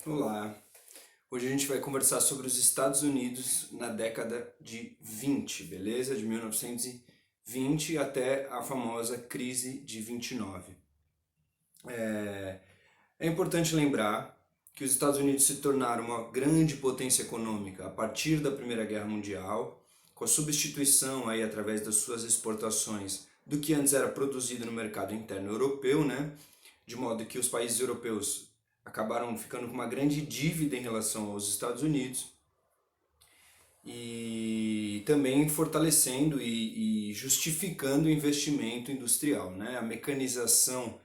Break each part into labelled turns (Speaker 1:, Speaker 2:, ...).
Speaker 1: Olá! Hoje a gente vai conversar sobre os Estados Unidos na década de 20, beleza? De 1920 até a famosa crise de 29. É importante lembrar que os Estados Unidos se tornaram uma grande potência econômica a partir da Primeira Guerra Mundial, com a substituição aí através das suas exportações do que antes era produzido no mercado interno europeu, né? De modo que os países europeus acabaram ficando com uma grande dívida em relação aos Estados Unidos e também fortalecendo e justificando o investimento industrial, né? A mecanização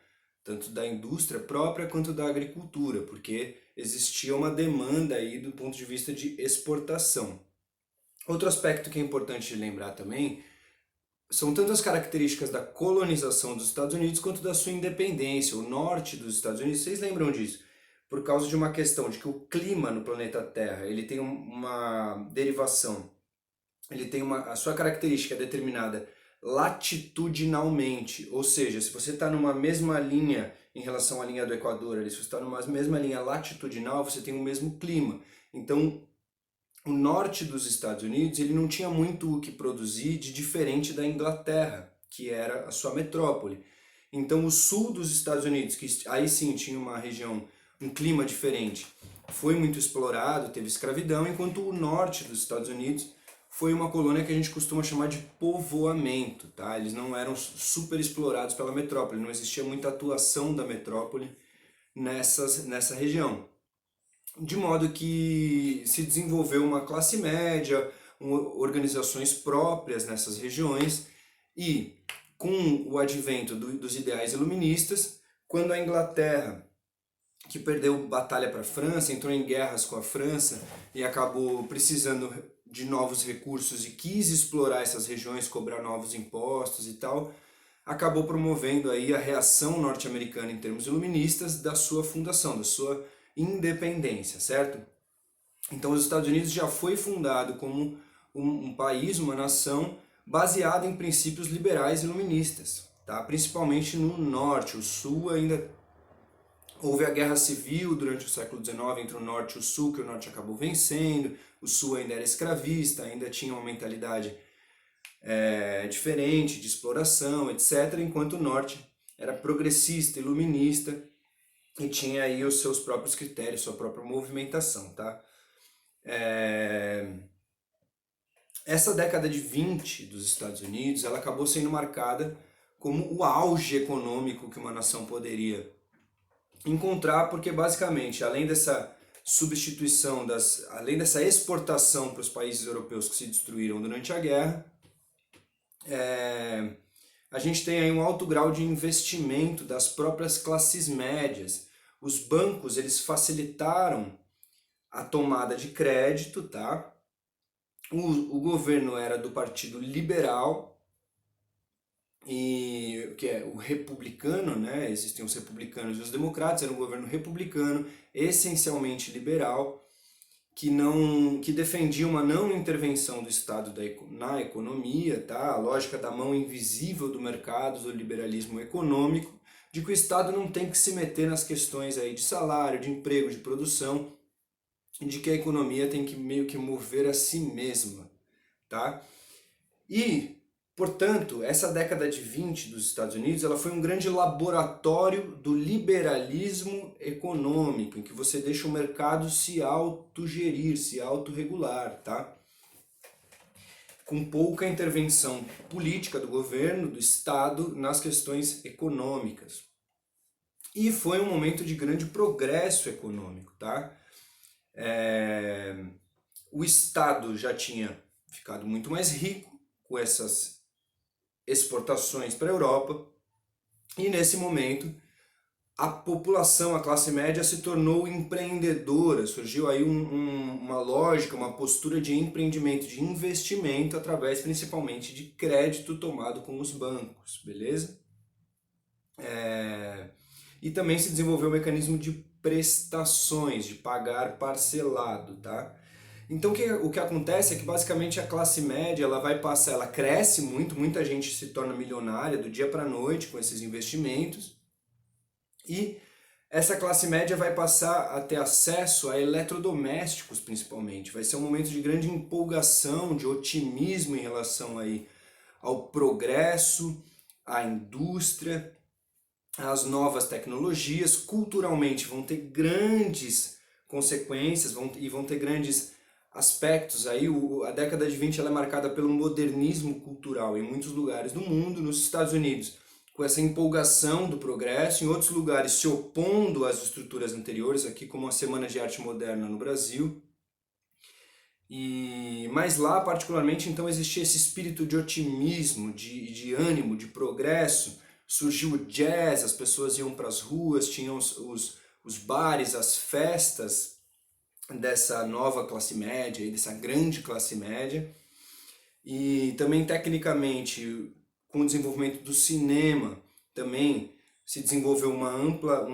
Speaker 1: tanto da indústria própria quanto da agricultura, porque existia uma demanda aí do ponto de vista de exportação. Outro aspecto que é importante lembrar também são tanto as características da colonização dos Estados Unidos quanto da sua independência. O norte dos Estados Unidos, vocês lembram disso? Por causa de uma questão de que o clima no planeta Terra ele tem uma derivação, ele tem a sua característica determinada latitudinalmente, ou seja, se você está numa mesma linha em relação à linha do Equador, se você está numa mesma linha latitudinal, você tem o mesmo clima. Então, o norte dos Estados Unidos ele não tinha muito o que produzir de diferente da Inglaterra, que era a sua metrópole. Então o sul dos Estados Unidos, que aí sim tinha uma região, um clima diferente, foi muito explorado, teve escravidão, enquanto o norte dos Estados Unidos foi uma colônia que a gente costuma chamar de povoamento, tá? Eles não eram super explorados pela metrópole, não existia muita atuação da metrópole nessa região. De modo que se desenvolveu uma classe média, organizações próprias nessas regiões e com o advento dos ideais iluministas, quando a Inglaterra, que perdeu batalha para a França, entrou em guerras com a França e acabou precisando de novos recursos e quis explorar essas regiões, cobrar novos impostos e tal, acabou promovendo aí a reação norte-americana em termos iluministas da sua fundação, da sua independência, certo? Então os Estados Unidos já foi fundado como um país, uma nação baseada em princípios liberais iluministas, tá? Principalmente no norte. O sul ainda houve a guerra civil durante o século XIX entre o norte e o sul, que o norte acabou vencendo, o sul ainda era escravista, ainda tinha uma mentalidade diferente de exploração, etc., enquanto o norte era progressista, iluminista e tinha aí os seus próprios critérios, sua própria movimentação, tá? Essa década de 20 dos Estados Unidos, ela acabou sendo marcada como o auge econômico que uma nação poderia encontrar, porque basicamente, além dessa substituição, além dessa exportação para os países europeus que se destruíram durante a guerra, a gente tem aí um alto grau de investimento das próprias classes médias. Os bancos, eles facilitaram a tomada de crédito, tá? O governo era do Partido Liberal, e que é o republicano, né? Existem os republicanos e os democratas, era um governo republicano, essencialmente liberal, que defendia uma não intervenção do Estado na economia, tá? A lógica da mão invisível do mercado, do liberalismo econômico, de que o Estado não tem que se meter nas questões aí de salário, de emprego, de produção, de que a economia tem que meio que mover a si mesma, tá? E, portanto, essa década de 20 dos Estados Unidos, ela foi um grande laboratório do liberalismo econômico, em que você deixa o mercado se autogerir, se autorregular, tá? Com pouca intervenção política do governo, do Estado, nas questões econômicas. E foi um momento de grande progresso econômico, tá? O Estado já tinha ficado muito mais rico com essas exportações para a Europa, e nesse momento a população, a classe média se tornou empreendedora, surgiu aí uma lógica, uma postura de empreendimento, de investimento através principalmente de crédito tomado com os bancos, beleza? E também se desenvolveu o mecanismo de prestações, de pagar parcelado, tá? Então o que acontece é que basicamente a classe média ela vai passar, ela cresce muito, muita gente se torna milionária do dia para a noite com esses investimentos e essa classe média vai passar a ter acesso a eletrodomésticos, principalmente. Vai ser um momento de grande empolgação, de otimismo em relação aí ao progresso, à indústria, às novas tecnologias. Culturalmente vão ter grandes consequências e vão ter grandes aspectos. Aí a década de 20 ela é marcada pelo modernismo cultural em muitos lugares do mundo. Nos Estados Unidos, com essa empolgação do progresso, em outros lugares se opondo às estruturas anteriores, aqui como a Semana de Arte Moderna no Brasil. Mas lá, particularmente, então existia esse espírito de otimismo, de ânimo, de progresso. Surgiu o jazz, as pessoas iam para as ruas, tinham os bares, as festas dessa nova classe média, dessa grande classe média. E também, tecnicamente, com o desenvolvimento do cinema, também se desenvolveu um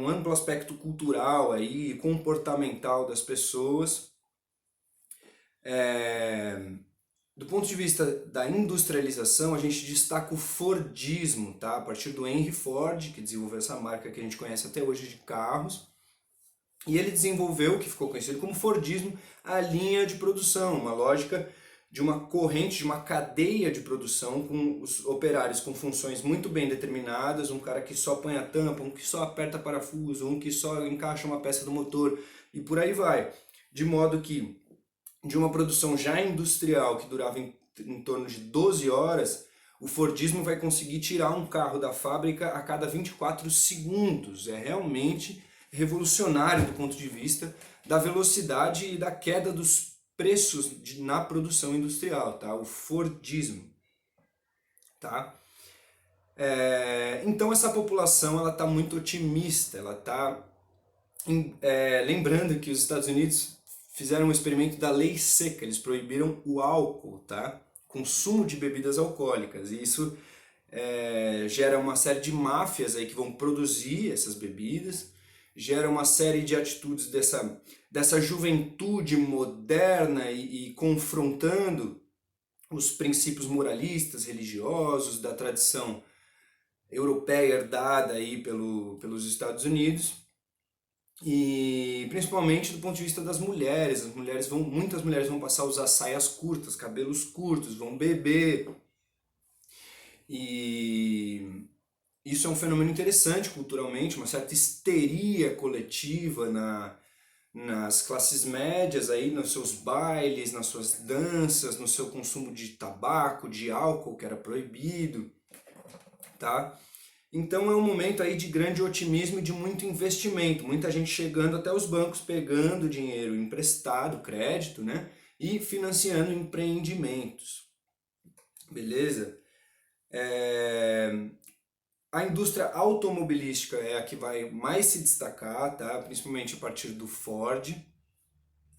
Speaker 1: amplo aspecto cultural aí, comportamental das pessoas. Do ponto de vista da industrialização, a gente destaca o Fordismo, tá? A partir do Henry Ford, que desenvolveu essa marca que a gente conhece até hoje de carros, e ele desenvolveu, que ficou conhecido como Fordismo, a linha de produção, uma lógica de uma corrente, de uma cadeia de produção com os operários com funções muito bem determinadas, um cara que só põe a tampa, um que só aperta parafuso, um que só encaixa uma peça do motor e por aí vai. De modo que de uma produção já industrial que durava em torno de 12 horas, o Fordismo vai conseguir tirar um carro da fábrica a cada 24 segundos. É realmente revolucionário do ponto de vista da velocidade e da queda dos preços na produção industrial, tá? O Fordismo, tá? Então essa população ela está muito otimista, ela está lembrando que os Estados Unidos fizeram um experimento da lei seca, eles proibiram o álcool, tá? Consumo de bebidas alcoólicas, e isso gera uma série de máfias aí que vão produzir essas bebidas, gera uma série de atitudes dessa juventude moderna e confrontando os princípios moralistas, religiosos, da tradição europeia herdada aí pelos Estados Unidos, e principalmente do ponto de vista das mulheres. Muitas mulheres vão passar a usar saias curtas, cabelos curtos, vão beber, e isso é um fenômeno interessante culturalmente, uma certa histeria coletiva nas classes médias, aí, nos seus bailes, nas suas danças, no seu consumo de tabaco, de álcool, que era proibido, tá? Então é um momento aí de grande otimismo e de muito investimento, muita gente chegando até os bancos, pegando dinheiro emprestado, crédito, né? E financiando empreendimentos, beleza? A indústria automobilística é a que vai mais se destacar, tá? Principalmente a partir do Ford.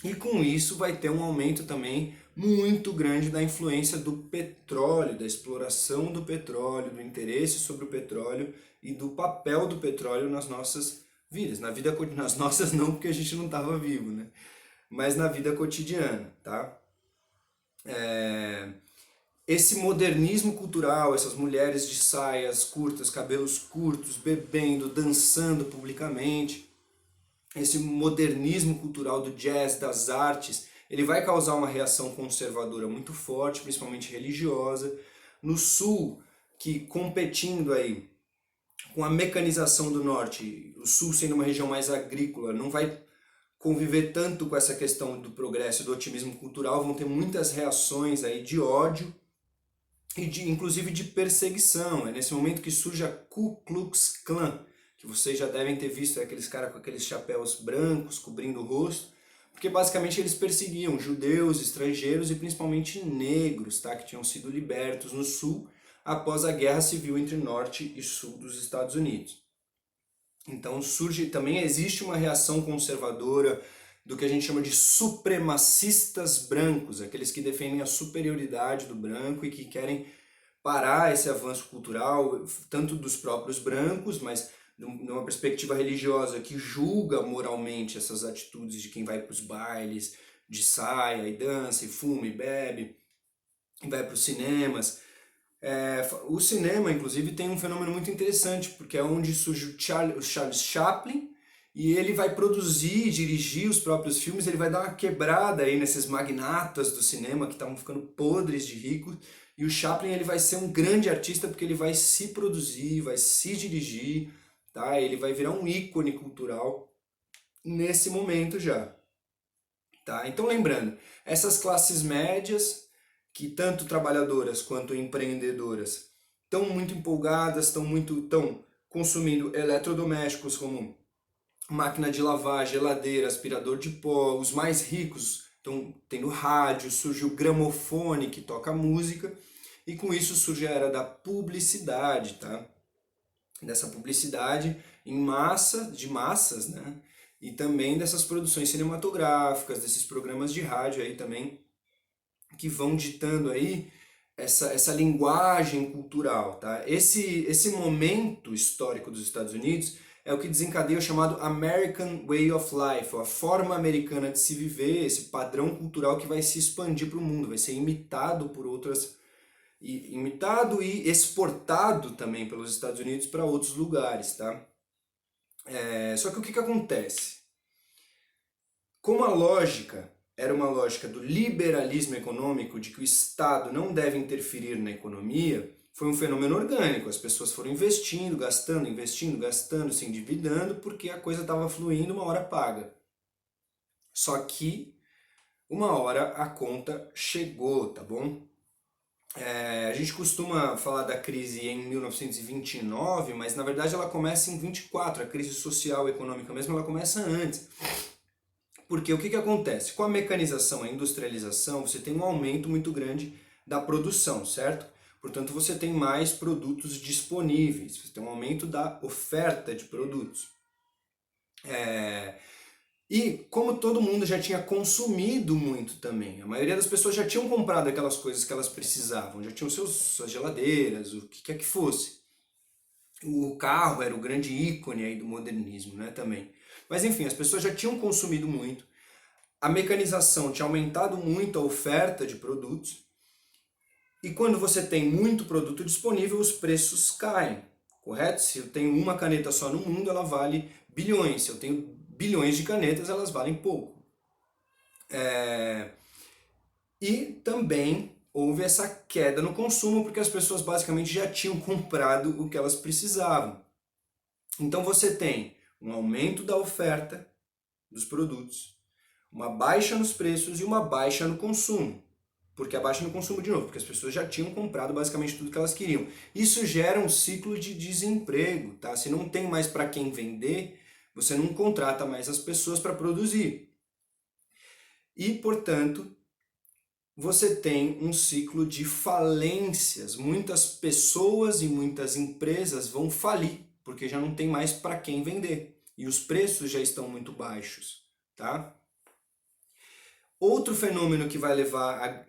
Speaker 1: E com isso vai ter um aumento também muito grande da influência do petróleo, da exploração do petróleo, do interesse sobre o petróleo e do papel do petróleo nas nossas vidas. Nas nossas não, porque a gente não estava vivo, né? Mas na vida cotidiana, tá? Esse modernismo cultural, essas mulheres de saias curtas, cabelos curtos, bebendo, dançando publicamente, esse modernismo cultural do jazz, das artes, ele vai causar uma reação conservadora muito forte, principalmente religiosa. No sul, que competindo aí com a mecanização do norte, o sul sendo uma região mais agrícola, não vai conviver tanto com essa questão do progresso e do otimismo cultural, vão ter muitas reações aí de ódio e inclusive de perseguição. É nesse momento que surge a Ku Klux Klan, que vocês já devem ter visto, aqueles caras com aqueles chapéus brancos cobrindo o rosto, porque basicamente eles perseguiam judeus, estrangeiros e principalmente negros, tá, que tinham sido libertos no sul após a guerra civil entre norte e sul dos Estados Unidos. Então também existe uma reação conservadora do que a gente chama de supremacistas brancos, aqueles que defendem a superioridade do branco e que querem parar esse avanço cultural, tanto dos próprios brancos, mas numa perspectiva religiosa que julga moralmente essas atitudes de quem vai para os bailes de saia e dança e fuma e bebe e vai para os cinemas. O cinema, inclusive, tem um fenômeno muito interessante, porque é onde surge o Charles Chaplin e ele vai produzir, dirigir os próprios filmes, ele vai dar uma quebrada aí nesses magnatas do cinema que estavam ficando podres de ricos, e o Chaplin ele vai ser um grande artista porque ele vai se produzir, vai se dirigir, tá? Ele vai virar um ícone cultural nesse momento já, tá? Então lembrando, essas classes médias, que tanto trabalhadoras quanto empreendedoras estão muito empolgadas, estão consumindo eletrodomésticos como máquina de lavar, geladeira, aspirador de pó. Os mais ricos estão tendo rádio, surge o gramofone que toca música, e com isso surge a era da publicidade, tá? Dessa publicidade em massa, de massas, né? E também dessas produções cinematográficas, desses programas de rádio aí também, que vão ditando aí essa linguagem cultural, tá? Esse momento histórico dos Estados Unidos é o que desencadeia o chamado American Way of Life, a forma americana de se viver, esse padrão cultural que vai se expandir para o mundo, vai ser imitado por outras, imitado e exportado também pelos Estados Unidos para outros lugares, tá? Só que o que acontece? Como a lógica era uma lógica do liberalismo econômico, de que o Estado não deve interferir na economia, foi um fenômeno orgânico. As pessoas foram investindo, gastando, se endividando, porque a coisa estava fluindo, uma hora paga. Só que uma hora a conta chegou, tá bom? A gente costuma falar da crise em 1929, mas na verdade ela começa em 24, a crise social e econômica mesmo, ela começa antes. Porque o que acontece? Com a mecanização, a industrialização, você tem um aumento muito grande da produção, certo? Portanto, você tem mais produtos disponíveis, você tem um aumento da oferta de produtos. E como todo mundo já tinha consumido muito também, a maioria das pessoas já tinham comprado aquelas coisas que elas precisavam, já tinham suas geladeiras, o que quer que fosse. O carro era o grande ícone aí do modernismo, né, também. Mas enfim, as pessoas já tinham consumido muito, a mecanização tinha aumentado muito a oferta de produtos, e quando você tem muito produto disponível, os preços caem, correto? Se eu tenho uma caneta só no mundo, ela vale bilhões. Se eu tenho bilhões de canetas, elas valem pouco. E também houve essa queda no consumo, porque as pessoas basicamente já tinham comprado o que elas precisavam. Então você tem um aumento da oferta dos produtos, uma baixa nos preços e uma baixa no consumo. Porque a baixa no consumo de novo, porque as pessoas já tinham comprado basicamente tudo que elas queriam. Isso gera um ciclo de desemprego, tá? Se não tem mais para quem vender, você não contrata mais as pessoas para produzir. E, portanto, você tem um ciclo de falências. Muitas pessoas e muitas empresas vão falir, porque já não tem mais para quem vender. E os preços já estão muito baixos, tá? Outro fenômeno que vai levar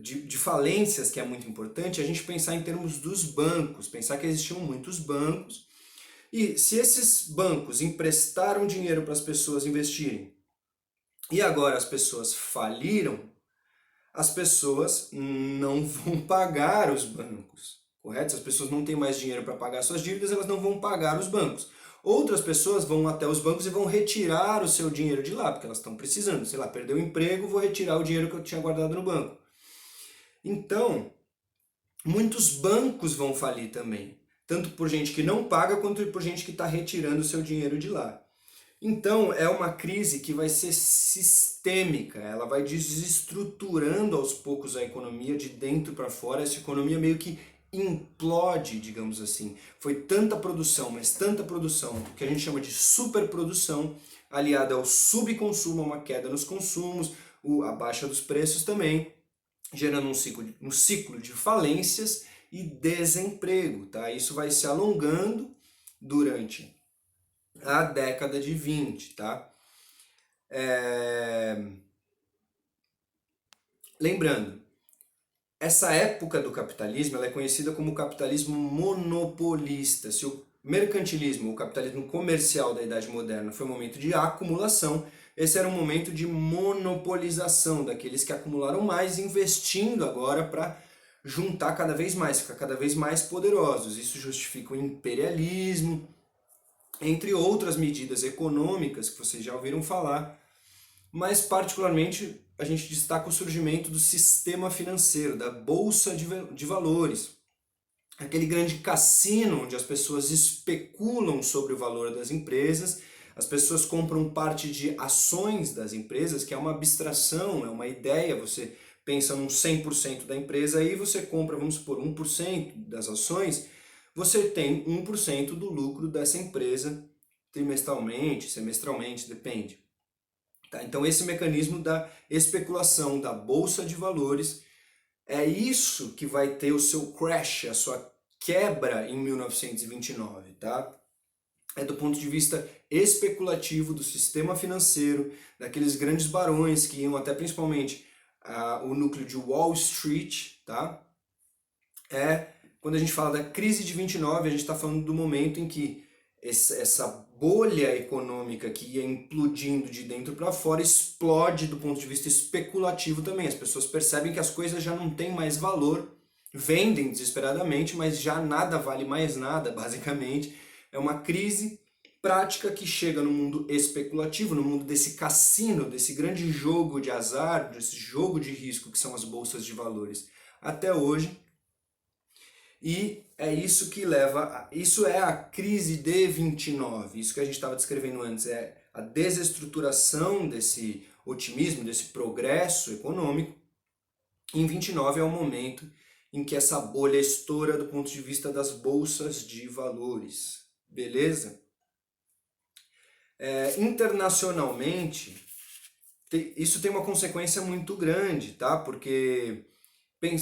Speaker 1: de falências, que é muito importante, é a gente pensar em termos dos bancos, pensar que existiam muitos bancos, e se esses bancos emprestaram dinheiro para as pessoas investirem, e agora as pessoas faliram, as pessoas não vão pagar os bancos, correto? Se as pessoas não têm mais dinheiro para pagar suas dívidas, elas não vão pagar os bancos. Outras pessoas vão até os bancos e vão retirar o seu dinheiro de lá, porque elas estão precisando. Sei lá, perdeu o emprego, vou retirar o dinheiro que eu tinha guardado no banco. Então, muitos bancos vão falir também, tanto por gente que não paga, quanto por gente que está retirando o seu dinheiro de lá. Então, é uma crise que vai ser sistêmica, ela vai desestruturando aos poucos a economia de dentro para fora, essa economia meio que implode, digamos assim. Foi tanta produção, mas tanta produção, que a gente chama de superprodução, aliada ao subconsumo, a uma queda nos consumos, a baixa dos preços também, gerando um ciclo de falências e desemprego, tá? Isso vai se alongando durante a década de 20, tá? Lembrando, essa época do capitalismo ela é conhecida como o capitalismo monopolista. Se o mercantilismo, o capitalismo comercial da Idade Moderna foi um momento de acumulação, esse era um momento de monopolização, daqueles que acumularam mais, investindo agora para juntar cada vez mais, ficar cada vez mais poderosos. Isso justifica o imperialismo, entre outras medidas econômicas que vocês já ouviram falar, mas particularmente a gente destaca o surgimento do sistema financeiro, da bolsa de valores, aquele grande cassino onde as pessoas especulam sobre o valor das empresas, as pessoas compram parte de ações das empresas, que é uma abstração, é uma ideia, você pensa num 100% da empresa, aí você compra, vamos supor, 1% das ações, você tem 1% do lucro dessa empresa trimestralmente, semestralmente, depende. Tá? Então esse mecanismo da especulação da bolsa de valores é isso que vai ter o seu crash, a sua quebra em 1929, tá? É do ponto de vista especulativo do sistema financeiro, daqueles grandes barões que iam até principalmente o núcleo de Wall Street, tá? Quando a gente fala da crise de 29, a gente está falando do momento em que essa bolha econômica que ia implodindo de dentro para fora explode do ponto de vista especulativo também. As pessoas percebem que as coisas já não têm mais valor, vendem desesperadamente, mas já nada vale mais nada, basicamente. É uma crise prática que chega no mundo especulativo, no mundo desse cassino, desse grande jogo de azar, desse jogo de risco que são as bolsas de valores. Até hoje, e é isso que leva, isso é a crise de 29, isso que a gente estava descrevendo antes, é a desestruturação desse otimismo, desse progresso econômico. Em 29 é o momento em que essa bolha estoura do ponto de vista das bolsas de valores, beleza? Internacionalmente, isso tem uma consequência muito grande, tá? Porque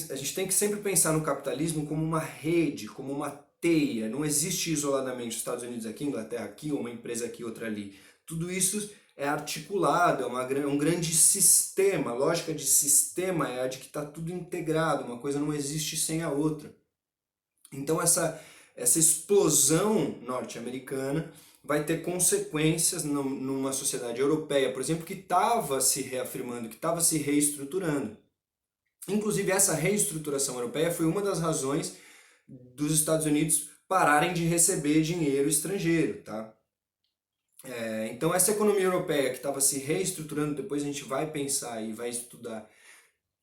Speaker 1: a gente tem que sempre pensar no capitalismo como uma rede, como uma teia. Não existe isoladamente os Estados Unidos aqui, Inglaterra aqui, uma empresa aqui, outra ali. Tudo isso é articulado, é um grande sistema. A lógica de sistema é a de que está tudo integrado, uma coisa não existe sem a outra. Então essa explosão norte-americana vai ter consequências numa sociedade europeia, por exemplo, que estava se reafirmando, que estava se reestruturando. Inclusive, essa reestruturação europeia foi uma das razões dos Estados Unidos pararem de receber dinheiro estrangeiro, tá? Então, essa economia europeia que estava se reestruturando, depois a gente vai pensar e vai estudar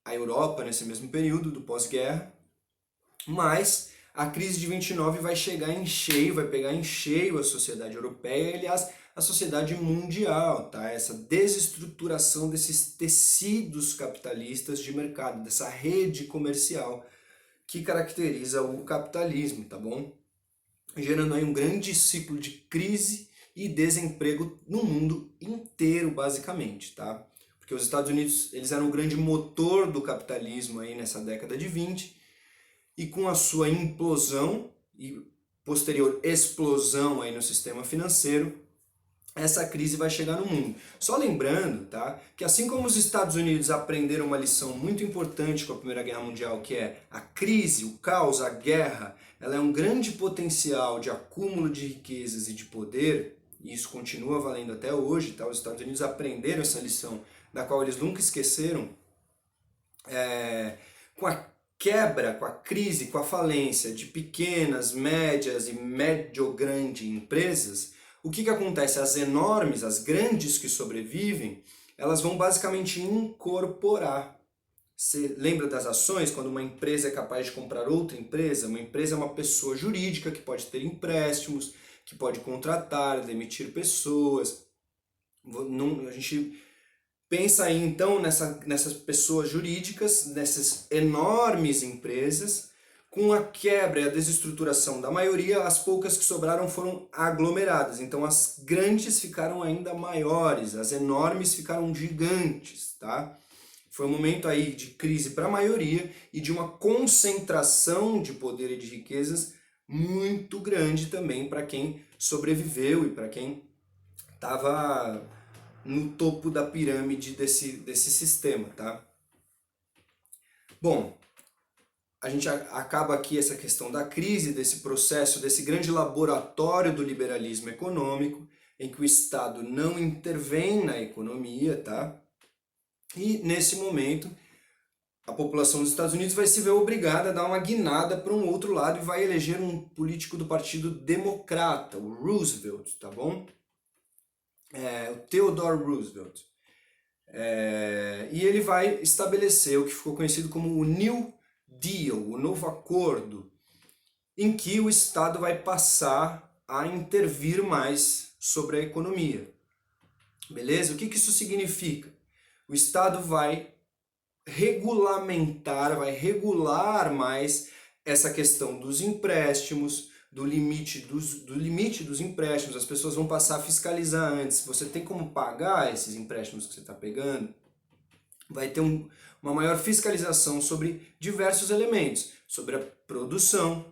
Speaker 1: a Europa nesse mesmo período do pós-guerra, mas a crise de 29 vai chegar em cheio, vai pegar em cheio a sociedade europeia, aliás, a sociedade mundial, tá? Essa desestruturação desses tecidos capitalistas de mercado, dessa rede comercial que caracteriza o capitalismo, tá bom? Gerando aí um grande ciclo de crise e desemprego no mundo inteiro, basicamente, tá? Porque os Estados Unidos, eles eram o grande motor do capitalismo aí nessa década de 20, e com a sua implosão e posterior explosão aí no sistema financeiro, essa crise vai chegar no mundo. Só lembrando, tá, que assim como os Estados Unidos aprenderam uma lição muito importante com a Primeira Guerra Mundial, que é a crise, o caos, a guerra, ela é um grande potencial de acúmulo de riquezas e de poder, e isso continua valendo até hoje, tá? Os Estados Unidos aprenderam essa lição, da qual eles nunca esqueceram, com a quebra, com a crise, com a falência de pequenas, médias e médio-grande empresas. O que acontece? As enormes, as grandes que sobrevivem, elas vão basicamente incorporar. Você lembra das ações? Quando uma empresa é capaz de comprar outra empresa, uma empresa é uma pessoa jurídica que pode ter empréstimos, que pode contratar, demitir pessoas. A gente pensa aí então nessas pessoas jurídicas, nessas enormes empresas. Com a quebra e a desestruturação da maioria, as poucas que sobraram foram aglomeradas. Então as grandes ficaram ainda maiores, as enormes ficaram gigantes, tá? Foi um momento aí de crise para a maioria e de uma concentração de poder e de riquezas muito grande também para quem sobreviveu e para quem estava no topo da pirâmide desse sistema, tá? Bom, a gente acaba aqui essa questão da crise, desse processo, desse grande laboratório do liberalismo econômico, em que o Estado não intervém na economia, tá? E nesse momento a população dos Estados Unidos vai se ver obrigada a dar uma guinada para um outro lado e vai eleger um político do Partido Democrata, o Roosevelt, tá bom? O Theodore Roosevelt. E ele vai estabelecer o que ficou conhecido como o New Deal, o novo acordo, em que o Estado vai passar a intervir mais sobre a economia. Beleza? O que isso significa? O Estado vai vai regular mais essa questão dos empréstimos, do limite dos empréstimos. As pessoas vão passar a fiscalizar antes. Você tem como pagar esses empréstimos que você está pegando? Vai ter uma maior fiscalização sobre diversos elementos, sobre a produção,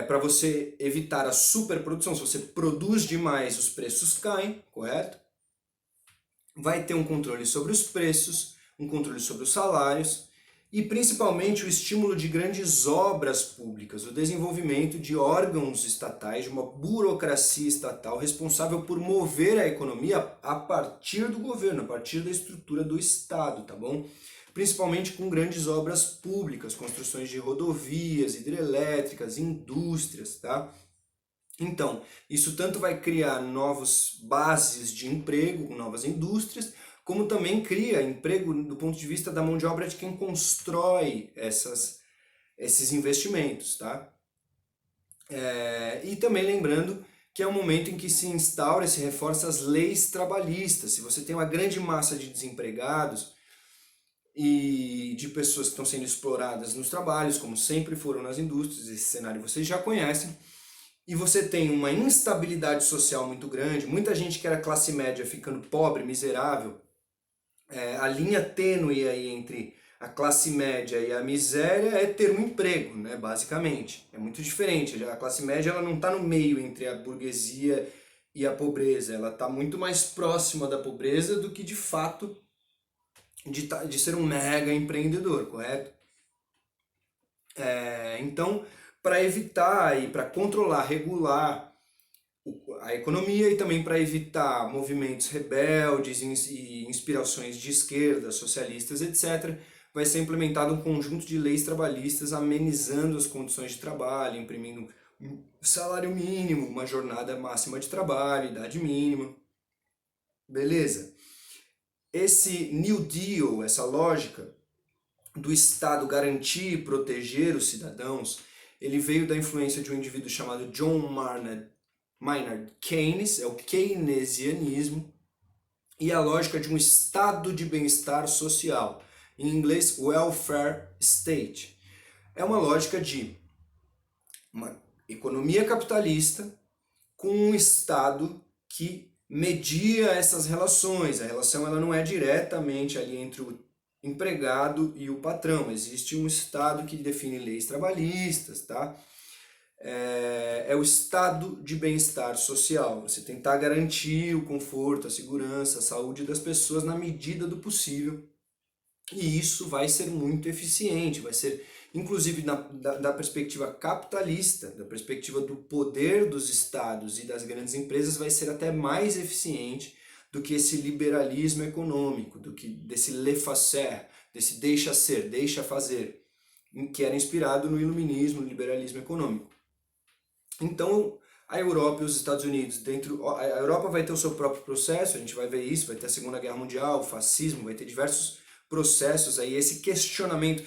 Speaker 1: para você evitar a superprodução. Se você produz demais, os preços caem, correto? Vai ter um controle sobre os preços, um controle sobre os salários e principalmente o estímulo de grandes obras públicas, o desenvolvimento de órgãos estatais, de uma burocracia estatal responsável por mover a economia a partir do governo, a partir da estrutura do Estado, tá bom? Principalmente com grandes obras públicas, construções de rodovias, hidrelétricas, indústrias, tá? Então, isso tanto vai criar novas bases de emprego, com novas indústrias, como também cria emprego do ponto de vista da mão de obra de quem constrói esses investimentos, tá? E também lembrando que é um momento em que se instaura e se reforça as leis trabalhistas. Se você tem uma grande massa de desempregados e de pessoas que estão sendo exploradas nos trabalhos, como sempre foram nas indústrias, esse cenário vocês já conhecem, e você tem uma instabilidade social muito grande, muita gente que era classe média ficando pobre, miserável, a linha tênue aí entre a classe média e a miséria é ter um emprego, né, basicamente. É muito diferente. A classe média ela não está no meio entre a burguesia e a pobreza. Ela está muito mais próxima da pobreza do que de fato de ser um mega empreendedor, correto? Então, para evitar e para controlar, regular a economia e também para evitar movimentos rebeldes e inspirações de esquerda, socialistas, etc., vai ser implementado um conjunto de leis trabalhistas amenizando as condições de trabalho, imprimindo um salário mínimo, uma jornada máxima de trabalho, idade mínima. Beleza? Esse New Deal, essa lógica do Estado garantir e proteger os cidadãos, ele veio da influência de um indivíduo chamado John Maynard Keynes, é o keynesianismo, e a lógica de um estado de bem-estar social, em inglês welfare state. É uma lógica de uma economia capitalista com um estado que media essas relações. A relação ela não é diretamente ali entre o empregado e o patrão, existe um estado que define leis trabalhistas, tá? É o estado de bem-estar social, você tentar garantir o conforto, a segurança, a saúde das pessoas na medida do possível, e isso vai ser muito eficiente, vai ser, inclusive da perspectiva capitalista, da perspectiva do poder dos estados e das grandes empresas, vai ser até mais eficiente do que esse liberalismo econômico, do que desse laissez-faire, desse deixa ser, deixa fazer, que era inspirado no iluminismo, no liberalismo econômico. Então, a Europa e os Estados Unidos, a Europa vai ter o seu próprio processo, a gente vai ver isso, vai ter a Segunda Guerra Mundial, o fascismo, vai ter diversos processos aí, esse questionamento,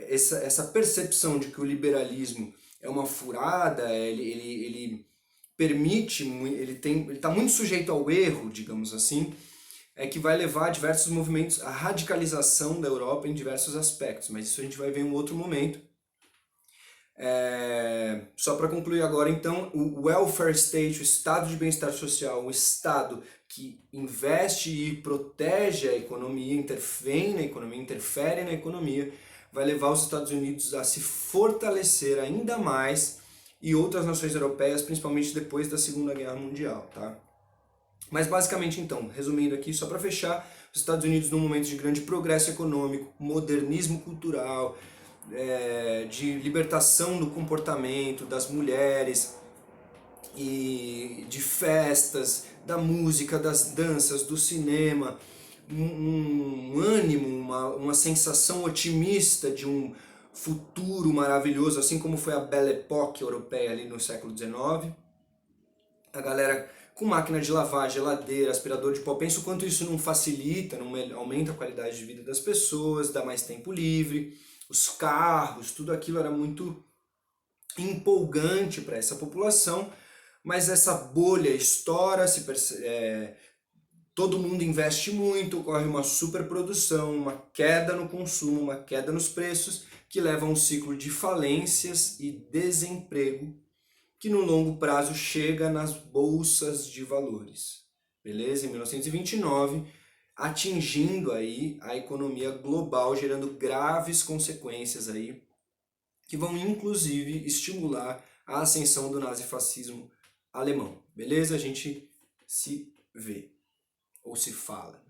Speaker 1: essa percepção de que o liberalismo é uma furada, ele permite, ele está muito sujeito ao erro, digamos assim, que vai levar a diversos movimentos, a radicalização da Europa em diversos aspectos, mas isso a gente vai ver em um outro momento. Só para concluir agora, então, o welfare state, o estado de bem-estar social, o estado que investe e protege a economia, intervém na economia, interfere na economia, vai levar os Estados Unidos a se fortalecer ainda mais e outras nações europeias, principalmente depois da Segunda Guerra Mundial, tá? Mas basicamente, então, resumindo aqui, só para fechar, os Estados Unidos num momento de grande progresso econômico, modernismo cultural, de libertação do comportamento das mulheres e de festas, da música, das danças, do cinema, um ânimo, uma sensação otimista de um futuro maravilhoso, assim como foi a Belle Époque europeia ali no século XIX. A galera com máquina de lavar, geladeira, aspirador de pó. Pensa o quanto isso não facilita, não aumenta a qualidade de vida das pessoas, dá mais tempo livre. Os carros, tudo aquilo era muito empolgante para essa população, mas essa bolha estoura, todo mundo investe muito, ocorre uma superprodução, uma queda no consumo, uma queda nos preços, que leva a um ciclo de falências e desemprego, que no longo prazo chega nas bolsas de valores. Beleza? Em 1929, atingindo aí a economia global, gerando graves consequências aí, que vão inclusive estimular a ascensão do nazifascismo alemão. Beleza? A gente se vê ou se fala.